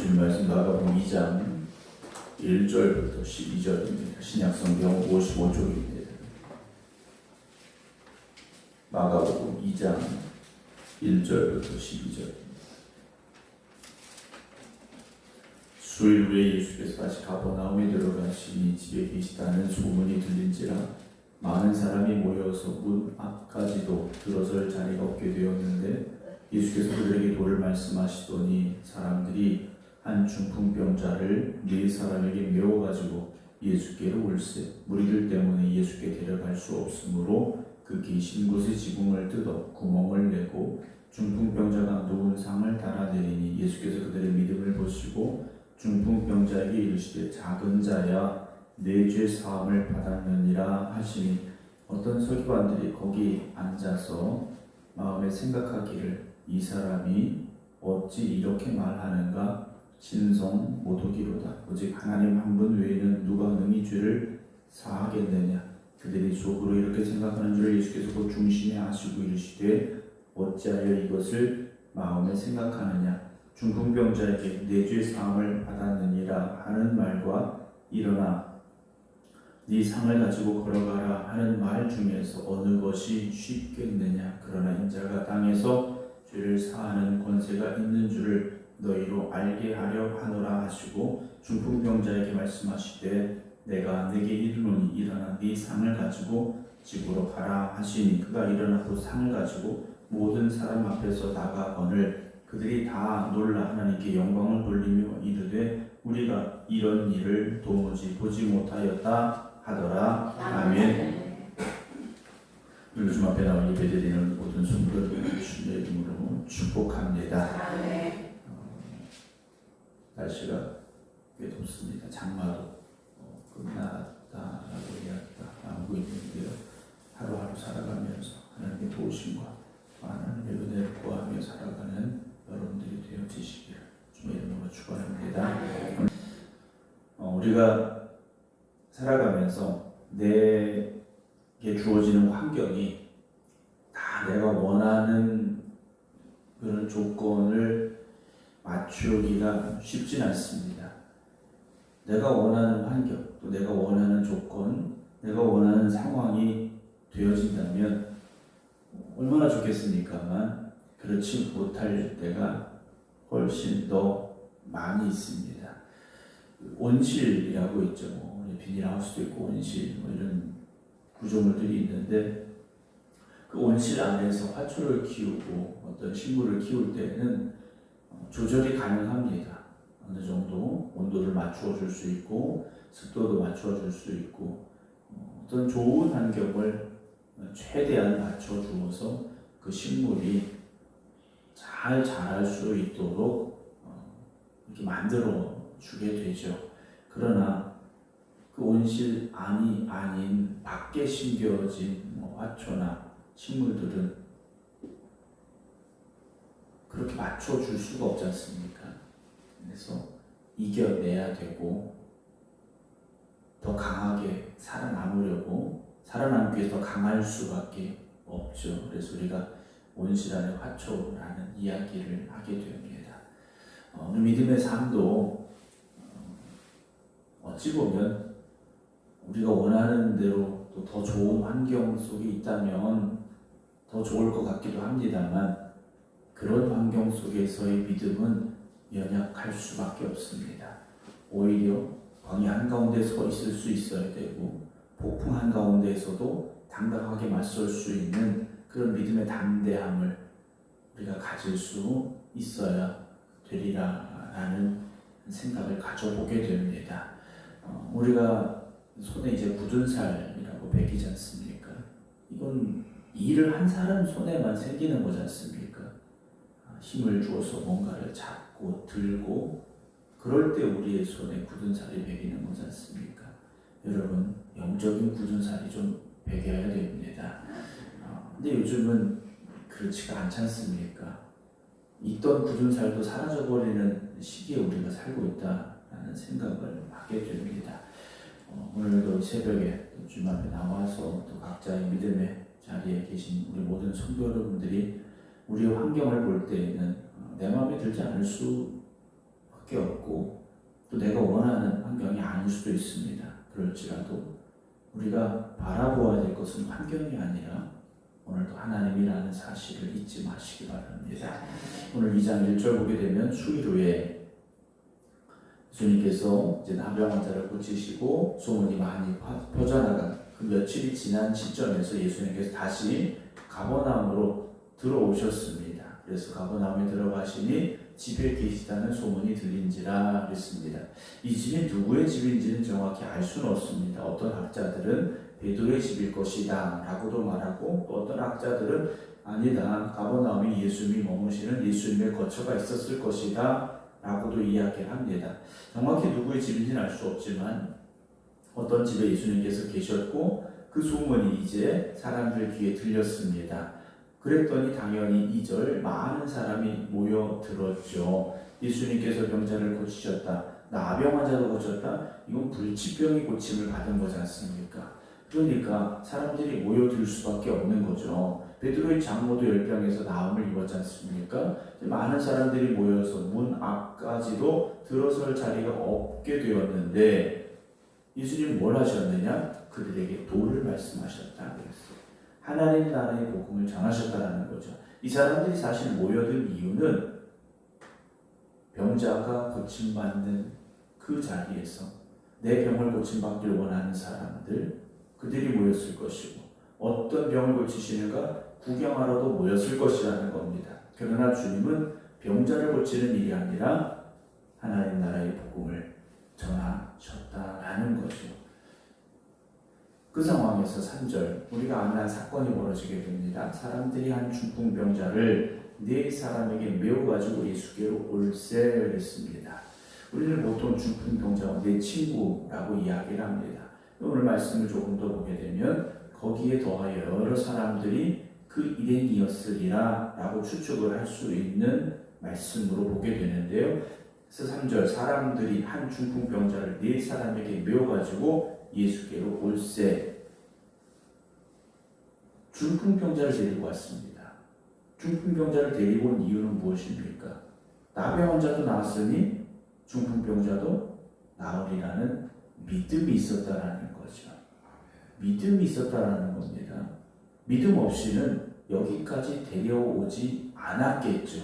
주신 말씀 마가복음 2장 1절부터 12절입니다. 신약성경 55쪽입니다. 마가복음 2장 1절부터 12절입니다. 수일 후에 예수께서 다시 가버나움에 들어가시니 집에 계시다는 소문이 들린지라 많은 사람이 모여서 문 앞까지도 들어설 자리가 없게 되었는데 예수께서 그들에게 도를 말씀하시더니 사람들이 한 중풍병자를 네 사람에게 메워가지고 예수께로 올세 무리들 때문에 예수께 데려갈 수 없으므로 그 계신 곳에 지붕을 뜯어 구멍을 내고 중풍병자가 누운 상을 달아내리니 예수께서 그들의 믿음을 보시고 중풍병자에게 이르시되 작은 자야 내 죄 사함을 받았느니라 하시니 어떤 서기관들이 거기 앉아서 마음에 생각하기를 이 사람이 어찌 이렇게 말하는가 신성 모독이로다 오직 하나님 한 분 외에는 누가 능히 죄를 사하겠느냐 그들이 속으로 이렇게 생각하는 줄 예수께서 곧 중심에 아시고 이르시되 어찌하여 이것을 마음에 생각하느냐 중풍병자에게 내 죄 사함을 받았느니라 하는 말과 일어나 네 상을 가지고 걸어가라 하는 말 중에서 어느 것이 쉽겠느냐 그러나 인자가 땅에서 죄를 사하는 권세가 있는 줄을 너희로 알게 하려 하노라 하시고 중풍병자에게 말씀하시되 내가 네게 이르노니 일어나 네 상을 가지고 집으로 가라 하시니 그가 일어나고 상을 가지고 모든 사람 앞에서 나가거늘 그들이 다 놀라 하나님께 영광을 돌리며 이르되 우리가 이런 일을 도무지 보지 못하였다 하더라. 아멘. 오늘 주님 앞에 나와 예배드리는 모든 성도들을 주님의 이름으로 축복합니다. 날씨가 꽤 덥습니다. 장마도 끝났다라고 이야기하고 있는데요. 하루하루 살아가면서 하나님의 도우심과 하나님의 은혜를 구하며 살아가는 여러분들이 되어지시기를 주님의 이름으로 축원합니다. 우리가 살아가면서 내게 주어지는 환경이 다 내가 원하는 그런 조건을 맞추기가 쉽진 않습니다. 내가 원하는 환경, 또 내가 원하는 조건, 내가 원하는 상황이 되어진다면 얼마나 좋겠습니까만 그렇지 못할 때가 훨씬 더 많이 있습니다. 온실이라고 있죠. 비닐하우스도 있고 온실 이런 구조물들이 있는데 그 온실 안에서 화초를 키우고 어떤 식물을 키울 때는 조절이 가능합니다. 어느 정도 온도를 맞추어 줄 수 있고 습도도 맞추어 줄 수 있고 어떤 좋은 환경을 최대한 맞춰 주어서 그 식물이 잘 자랄 수 있도록 이렇게 만들어 주게 되죠. 그러나 그 온실 안이 아닌 밖에 심겨진 화초나 식물들은 그렇게 맞춰줄 수가 없지 않습니까? 그래서 이겨내야 되고 더 강하게 살아남으려고 살아남기 위해서 더 강할 수밖에 없죠. 그래서 우리가 온실 안에 화초라는 이야기를 하게 됩니다. 오늘 믿음의 삶도 어찌 보면 우리가 원하는 대로 또 더 좋은 환경 속에 있다면 더 좋을 것 같기도 합니다만 그런 환경 속에서의 믿음은 연약할 수밖에 없습니다. 오히려 광야 한가운데 서 있을 수 있어야 되고 폭풍 한가운데에서도 당당하게 맞설 수 있는 그런 믿음의 담대함을 우리가 가질 수 있어야 되리라라는 생각을 가져보게 됩니다. 우리가 손에 이제 굳은 살이라고 베기지 않습니까? 이건 일을 한 사람 손에만 생기는 거지 않습니까? 힘을 주어서 뭔가를 잡고 들고 그럴 때 우리의 손에 굳은 살이 베기는 거지 않습니까? 여러분 영적인 굳은 살이 좀 베겨야 됩니다. 근데 요즘은 그렇지가 않지 않습니까? 있던 굳은 살도 사라져버리는 시기에 우리가 살고 있다라는 생각을 하게 됩니다. 오늘도 새벽에 주님 앞에 나와서 또 각자의 믿음의 자리에 계신 우리 모든 성도 여러분들이 우리의 환경을 볼 때에는 내 마음에 들지 않을 수 수밖에 없고 또 내가 원하는 환경이 아닐 수도 있습니다. 그럴지라도 우리가 바라보아야 될 것은 환경이 아니라 오늘도 하나님이라는 사실을 잊지 마시기 바랍니다. 오늘 2장 1절 보게 되면 수일 후에 예수님께서 이제 나병 환자를 고치시고 소문이 많이 퍼져나간 그 며칠이 지난 시점에서 예수님께서 다시 가버나움으로 들어오셨습니다. 그래서 가버나움에 들어가시니 집에 계시다는 소문이 들린지라 그랬습니다. 이 집이 누구의 집인지는 정확히 알 수는 없습니다. 어떤 학자들은 베드로의 집일 것이다 라고도 말하고 또 어떤 학자들은 아니다, 가버나움이 예수님이 머무시는 예수님의 거처가 있었을 것이다 라고도 이야기를 합니다. 정확히 누구의 집인지는 알 수 없지만 어떤 집에 예수님께서 계셨고 그 소문이 이제 사람들 귀에 들렸습니다. 그랬더니 당연히 2절 많은 사람이 모여들었죠. 예수님께서 병자를 고치셨다, 나병 환자도 고쳤다, 이건 불치병이 고침을 받은 거지 않습니까? 그러니까 사람들이 모여들 수밖에 없는 거죠. 베드로의 장모도 열병에서 나음을 입었지 않습니까? 많은 사람들이 모여서 문 앞까지도 들어설 자리가 없게 되었는데 예수님은 뭘 하셨느냐? 그들에게 도를 말씀하셨다 그랬어요. 하나님 나라의 복음을 전하셨다는 거죠. 이 사람들이 사실 모여든 이유는 병자가 고침받는 그 자리에서 내 병을 고침받길 원하는 사람들, 그들이 모였을 것이고 어떤 병을 고치시는가 구경하러도 모였을 것이라는 겁니다. 그러나 주님은 병자를 고치는 일이 아니라 하나님 나라의 복음을 전하셨다라는 거죠. 그 상황에서 3절 우리가 아는 한 사건이 벌어지게 됩니다. 사람들이 한 중풍병자를 네 사람에게 메워 가지고 예수께로 올세 했습니다. 우리는 보통 중풍병자와 내 친구라고 이야기를 합니다. 오늘 말씀을 조금 더 보게 되면 거기에 더하여 여러 사람들이 그 일행이었으리라 라고 추측을 할 수 있는 말씀으로 보게 되는데요. 그래서 3절 사람들이 한 중풍병자를 네 사람에게 메워가지고 예수께로 올세. 중풍병자를 데리고 왔습니다. 중풍병자를 데리고 온 이유는 무엇입니까? 나병 환자도 나았으니 중풍병자도 나으리라는 믿음이 있었다라는 거죠. 믿음이 있었다라는 겁니다. 믿음 없이는 여기까지 데려오지 않았겠죠.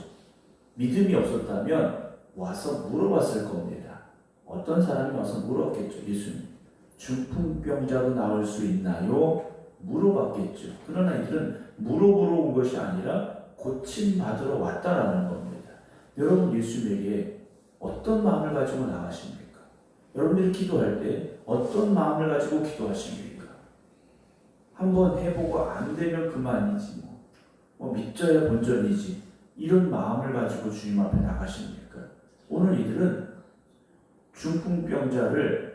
믿음이 없었다면 와서 물어봤을 겁니다. 어떤 사람이 와서 물었겠죠. 예수님, 중풍병자도 나올 수 있나요? 물어봤겠죠. 그러나 이들은 물어보러 온 것이 아니라 고침받으러 왔다라는 겁니다. 여러분, 예수님에게 어떤 마음을 가지고 나가십니까? 여러분들이 기도할 때 어떤 마음을 가지고 기도하십니까? 한번 해보고 안 되면 그만이지 뭐 믿져야 본전이지 이런 마음을 가지고 주님 앞에 나가십니까? 오늘 이들은 중풍병자를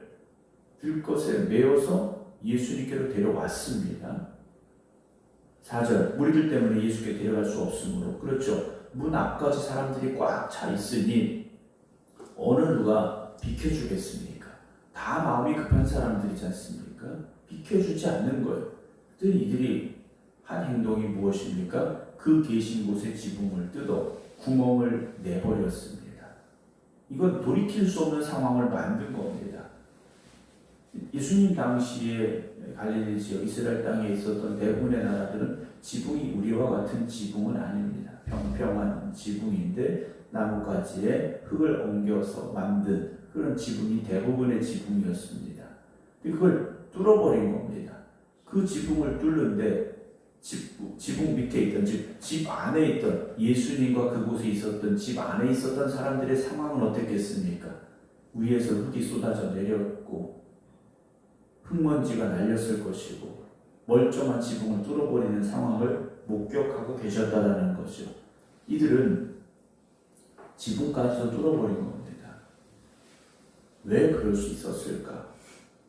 들것에 메어서 예수님께로 데려왔습니다. 4절 무리들 때문에 예수께 데려갈 수 없으므로, 그렇죠, 문 앞까지 사람들이 꽉 차 있으니 어느 누가 비켜주겠습니까? 다 마음이 급한 사람들이지 않습니까? 비켜주지 않는 거예요. 그랬더니 이들이 한 행동이 무엇입니까? 그 계신 곳의 지붕을 뜯어 구멍을 내버렸습니다. 이건 돌이킬 수 없는 상황을 만든 겁니다. 예수님 당시에 갈릴리 지역 이스라엘 땅에 있었던 대부분의 나라들은 지붕이 우리와 같은 지붕은 아닙니다. 평평한 지붕인데 나뭇가지에 흙을 옮겨서 만든 그런 지붕이 대부분의 지붕이었습니다. 그걸 뚫어버린 겁니다. 그 지붕을 뚫는데 지붕 밑에 있던, 집 안에 있던 예수님과 그곳에 있었던 집 안에 있었던 사람들의 상황은 어땠겠습니까? 위에서 흙이 쏟아져 내렸고 흙먼지가 날렸을 것이고 멀쩡한 지붕을 뚫어버리는 상황을 목격하고 계셨다라는 거죠. 이들은 지붕까지도 뚫어버린 겁니다. 왜 그럴 수 있었을까?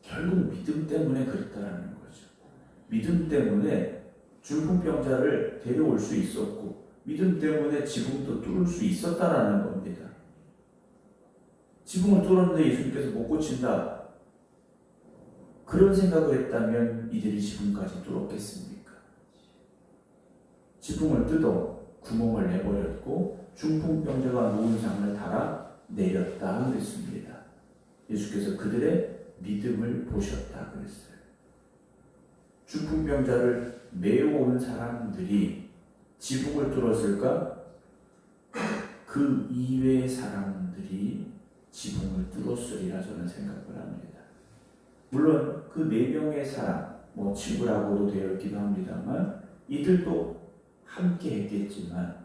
결국 믿음 때문에 그랬다라는 거죠. 믿음 때문에 중풍병자를 데려올 수 있었고 믿음 때문에 지붕도 뚫을 수 있었다라는 겁니다. 지붕을 뚫었는데 예수님께서 못 고친다, 그런 생각을 했다면 이들이 지붕까지 뚫었겠습니까? 지붕을 뜯어 구멍을 내버렸고 중풍병자가 누운 상을 달아 내렸다 그랬습니다. 예수께서 그들의 믿음을 보셨다 그랬어요. 중풍병자를 메워온 사람들이 지붕을 뚫었을까? 그 이외의 사람들이 지붕을 뚫었으리라 저는 생각을 합니다. 물론 그 4명의 사람, 친구라고도 되어 있기도 합니다만 이들도 함께 했겠지만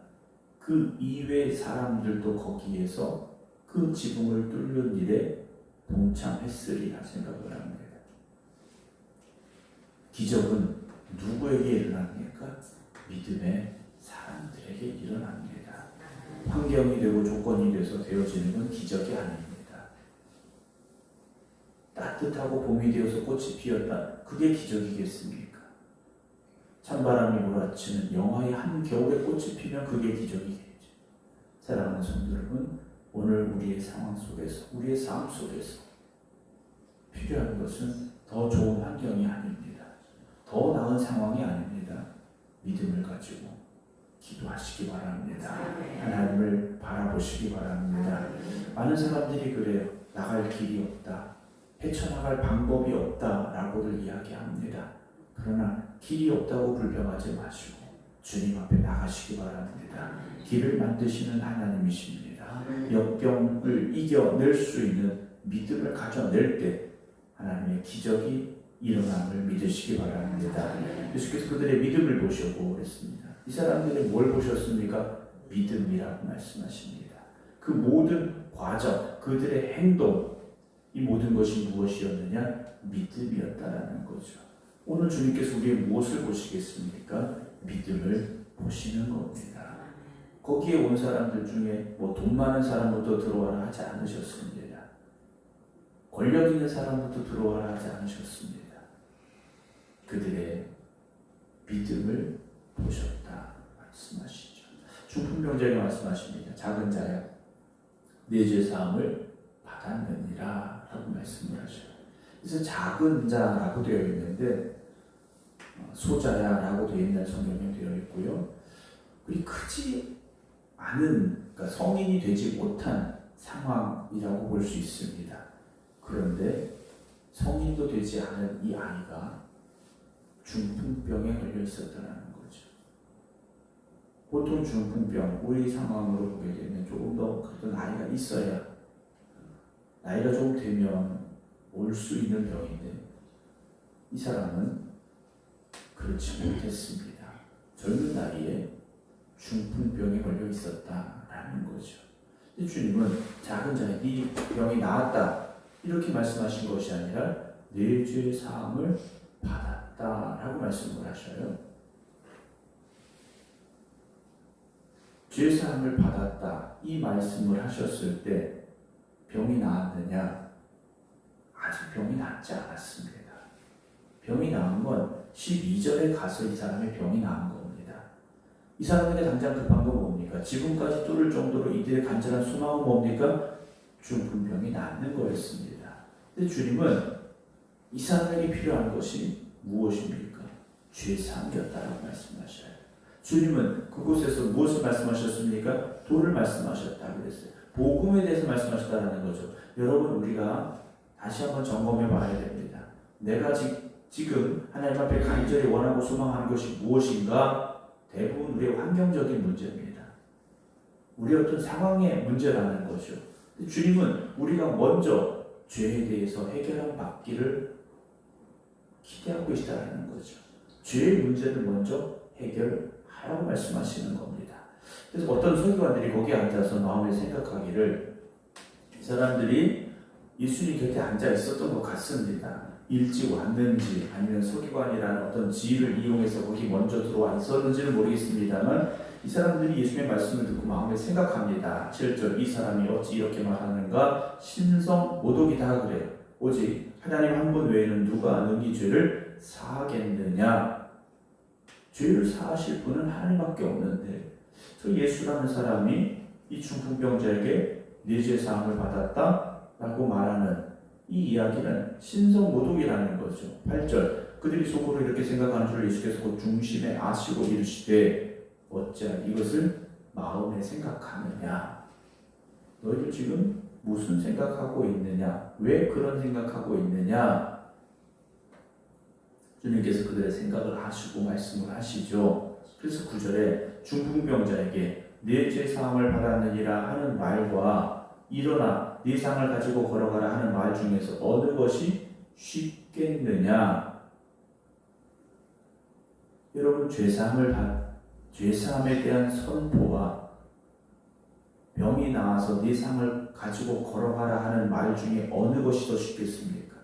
그 이외의 사람들도 거기에서 그 지붕을 뚫는 일에 동참했으리라 생각을 합니다. 기적은 누구에게 일어납니까? 믿음의 사람들에게 일어납니다. 환경이 되고 조건이 돼서 되어지는 건 기적이 아닙니다. 따뜻하고 봄이 되어서 꽃이 피었다. 그게 기적이겠습니까? 찬바람이 몰아치는 영하의 한겨울에 꽃이 피면 그게 기적이겠죠. 사랑하는 성도 여러분, 오늘 우리의 상황 속에서, 우리의 삶 속에서 필요한 것은 더 좋은 환경이 아닙니다. 더 나은 상황이 아닙니다. 믿음을 가지고 기도하시기 바랍니다. 하나님을 바라보시기 바랍니다. 많은 사람들이 그래요. 나갈 길이 없다. 헤쳐나갈 방법이 없다라고들 이야기합니다. 그러나 길이 없다고 불평하지 마시고 주님 앞에 나가시기 바랍니다. 길을 만드시는 하나님이십니다. 역경을 이겨낼 수 있는 믿음을 가져낼 때 하나님의 기적이 일어남을 믿으시기 바랍니다. 예수께서 그들의 믿음을 보시고 그랬습니다. 이 사람들이 뭘 보셨습니까? 믿음이라고 말씀하십니다. 그 모든 과정, 그들의 행동, 이 모든 것이 무엇이었느냐? 믿음이었다라는 거죠. 오늘 주님께서 우리의 무엇을 보시겠습니까? 믿음을 보시는 겁니다. 거기에 온 사람들 중에 돈 많은 사람부터 들어와라 하지 않으셨습니다. 권력 있는 사람부터 들어와라 하지 않으셨습니다. 그들의 믿음을 보셨다 말씀하시죠. 중풍병자에게 말씀하십니다. 작은 자야, 네 죄 사함을 받았느니라 라고 말씀을 하셔요. 그래서 작은 자라고 되어 있는데 소자야 라고 되어 있는 성경에 되어 있고요. 우리 크지 않은, 그러니까 성인이 되지 못한 상황이라고 볼 수 있습니다. 그런데 성인도 되지 않은 이 아이가 중풍병에 걸려 있었다는 거죠. 보통 중풍병, 우리 상황으로 보게 되면 조금 더 그래도 나이가 있어야, 나이가 좀 되면 올 수 있는 병인데 이 사람은 그렇지 못했습니다. 젊은 나이에 중풍병에 걸려 있었다라는 거죠. 주님은 작은 자의 네 병이 나았다 이렇게 말씀하신 것이 아니라 네 죄 사함을 받았다라고 말씀을 하셔요. 죄 사함을 받았다 이 말씀을 하셨을 때 병이 나았느냐? 아직 병이 낫지 않았습니다. 병이 나은 건 12절에 가서 이 사람의 병이 나은 겁니다. 이 사람에게 당장 급한 건 뭡니까? 지금까지 뚫을 정도로 이들의 간절한 소망은 뭡니까? 중풍병이 낫는 거였습니다. 근데 주님은 이 사람에게 필요한 것이 무엇입니까? 죄 사함이었다라고 말씀하셔요. 주님은 그곳에서 무엇을 말씀하셨습니까? 도를 말씀하셨다고 그랬어요. 복음에 대해서 말씀하셨다는 거죠. 여러분, 우리가 다시 한번 점검해 봐야 됩니다. 내가 지금 하나님 앞에 간절히 원하고 소망하는 것이 무엇인가? 대부분 우리의 환경적인 문제입니다. 우리 어떤 상황의 문제라는 거죠. 주님은 우리가 먼저 죄에 대해서 해결한 받기를 기대하고 계시다는 거죠. 죄의 문제를 먼저 해결하라고 말씀하시는 겁니다. 그래서 어떤 서기관들이 거기 앉아서 마음에 생각하기를 이 사람들이 예수님 곁에 앉아 있었던 것 같습니다. 일찍 왔는지 아니면 서기관이라는 어떤 지위를 이용해서 거기 먼저 들어와 있었는지는 모르겠습니다만 이 사람들이 예수님의 말씀을 듣고 마음에 생각합니다. 7절 이 사람이 어찌 이렇게 말하는가? 신성 모독이다 그래요. 오직 하나님 한 분 외에는 누가 능히 죄를 사하겠느냐? 죄를 사하실 분은 하나님밖에 없는데 저 예수라는 사람이 이 중풍병자에게 네 죄 사함을 받았다라고 말하는 이 이야기는 신성모독이라는 거죠. 8절 그들이 속으로 이렇게 생각하는 줄 예수께서 곧 중심에 아시고 이르시되 어찌하여 이것을 마음에 생각하느냐? 너희들 지금 무슨 생각하고 있느냐? 왜 그런 생각하고 있느냐? 주님께서 그들의 생각을 아시고 말씀을 하시죠. 그래서 9절에 중풍병자에게 내 죄사함을 받았느니라 하는 말과 일어나 네 상을 가지고 걸어가라 하는 말 중에서 어느 것이 쉽겠느냐? 여러분, 죄사함에 대한 선포와 병이 나와서 네 상을 가지고 걸어가라 하는 말 중에 어느 것이 더 쉽겠습니까?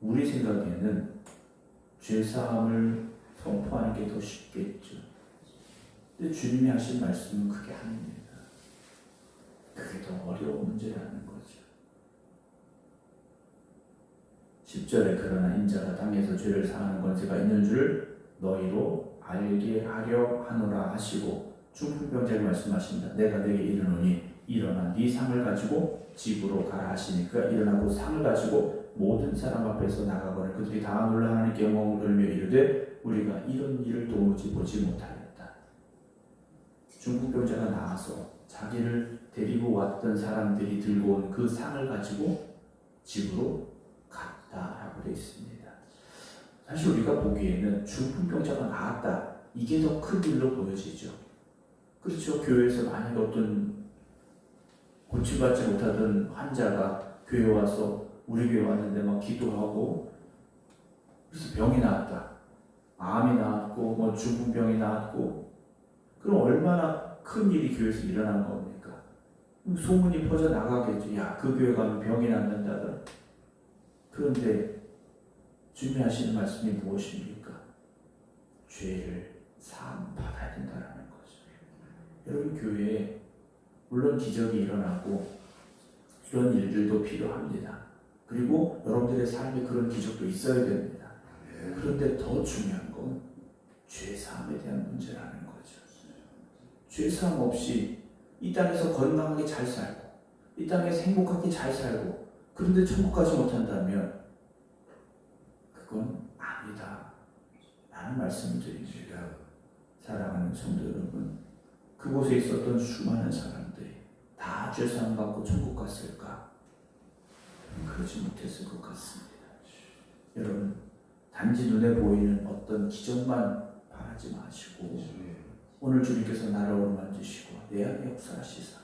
우리 생각에는 죄사함을 선포하는 게 더 쉽겠죠. 근데 주님이 하신 말씀은 그게 아닙니다. 그게 더 어려운 문제라는 거죠. 10절에 그러나 인자가 땅에서 죄를 사하는 권세가 있는 줄을 너희로 알게 하려 하노라 하시고 중풍병자에게 말씀하십니다. 내가 내게 이르노니 일어나 네 상을 가지고 집으로 가라 하시니까 일어나고 상을 가지고 모든 사람 앞에서 나가거늘 그들이 다 놀라 하나님께 영광을 돌며 이르되 우리가 이런 일을 도무지 보지 못하였다. 중풍병자가 나와서 자기를 데리고 왔던 사람들이 들고 온 그 상을 가지고 집으로 갔다라고 되어 있습니다. 사실 우리가 보기에는 중풍병자가 나았다, 이게 더 큰 일로 보여지죠. 그렇죠. 교회에서 만약에 어떤 고침받지 못하던 환자가 교회에 와서 우리 교회 왔는데 막 기도하고 그래서 병이 나았다, 암이 나았고 뭐 중풍병이 나았고, 그럼 얼마나 큰 일이 교회에서 일어난 겁니까? 소문이 퍼져 나가겠죠. 야, 그 교회 가면 병이 낫는다더라. 그런데 주님이 하시는 말씀이 무엇입니까? 죄를 사함 받아야 된다라는 거죠. 여러분, 교회에 물론 기적이 일어나고 이런 일들도 필요합니다. 그리고 여러분들의 삶에 그런 기적도 있어야 됩니다. 그런데 더 중요한 건 죄사함에 대한 문제라는 거죠. 죄사함 없이 이 땅에서 건강하게 잘 살고 이 땅에서 행복하게 잘 살고 그런데 천국 가지 못한다면 그건 아니다 라는 말씀을 드립니다. 사랑하는 성도 여러분, 그곳에 있었던 수많은 사람들이 다 죄사함 받고 천국 갔을까? 그러지 못했을 것 같습니다. 여러분, 단지 눈에 보이는 어떤 기적만 바라지 마시고 오늘 주님께서 나를 어루만지시고 내 안에 역사하시사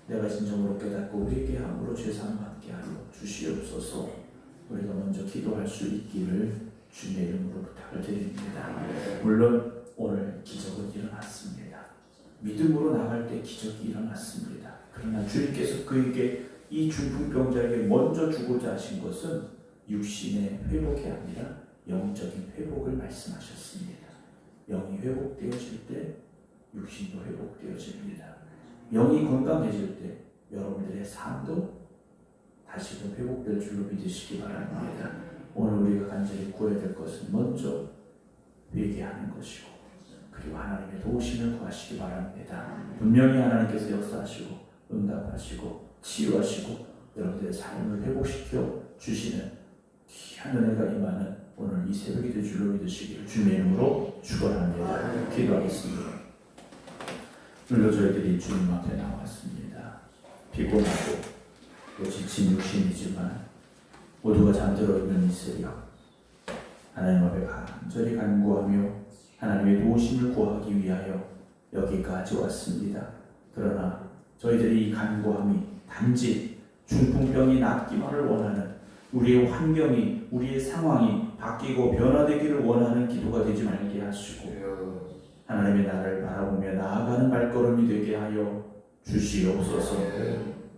내가 진정으로 깨닫고 우리에게 함부로 죄사함 받게 하여 주시옵소서. 우리가 먼저 기도할 수 있기를 주님의 이름으로 부탁을 드립니다. 물론 오늘 기적은 일어났습니다. 믿음으로 나갈 때 기적이 일어났습니다. 그러나 주님께서 그에게 이 중풍병자에게 먼저 주고자 하신 것은 육신의 회복이 아니라 영적인 회복을 말씀하셨습니다. 영이 회복되어질 때 육신도 회복되어집니다. 영이 건강해질 때 여러분들의 삶도 다시금 회복될 줄로 믿으시기 바랍니다. 오늘 우리가 간절히 구해야 될 것은 먼저 회개하는 것이고 그리고 하나님의 도우심을 구하시기 바랍니다. 분명히 하나님께서 역사하시고 응답하시고 치유하시고 여러분들의 삶을 회복시켜 주시는 귀한 은혜가 임하는 오늘 이 새벽이 될 줄로 믿으시기를 주님의 이름으로 축원합니다. 기도하겠습니다. 오늘도 저희들이 주님 앞에 나왔습니다. 피곤하고 또 지친 육신이지만 모두가 잠들어 있는 이 새벽 하나님 앞에 간절히 간구하며 하나님의 도우심을 구하기 위하여 여기까지 왔습니다. 그러나 저희들이 이 간구함이 단지 중풍병이 낫기만을 원하는 우리의 환경이 우리의 상황이 바뀌고 변화되기를 원하는 기도가 되지 말게 하시고 하나님의 나라를 바라보며 나아가는 발걸음이 되게 하여 주시옵소서.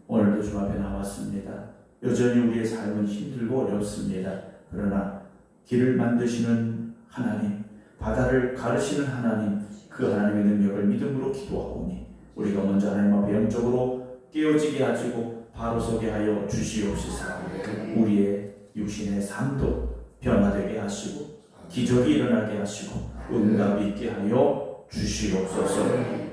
오늘도 주 앞에 나왔습니다. 여전히 우리의 삶은 힘들고 어렵습니다. 그러나 길을 만드시는 하나님, 바다를 가르시는 하나님, 그 하나님의 능력을 믿음으로 기도하오니 우리가 먼저 하나님 앞에 영적으로 깨어지게 하시고 바로 서게 하여 주시옵소서. 우리의 육신의 삶도 변화되게 하시고 기적이 일어나게 하시고 응답이 있게 하여 주시옵소서.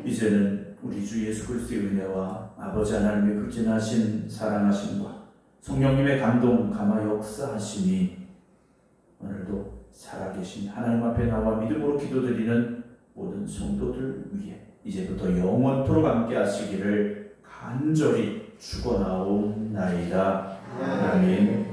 이제는 우리 주 예수 그리스도의 은혜와 아버지 하나님의 극진하신 사랑하심과 성령님의 감동 감화 역사하심이 오늘도 살아계신 하나님 앞에 나와 믿음으로 기도드리는 모든 성도들 위해 이제부터 영원토록 함께 하시기를 간절히 죽어나옵나이다. 아멘.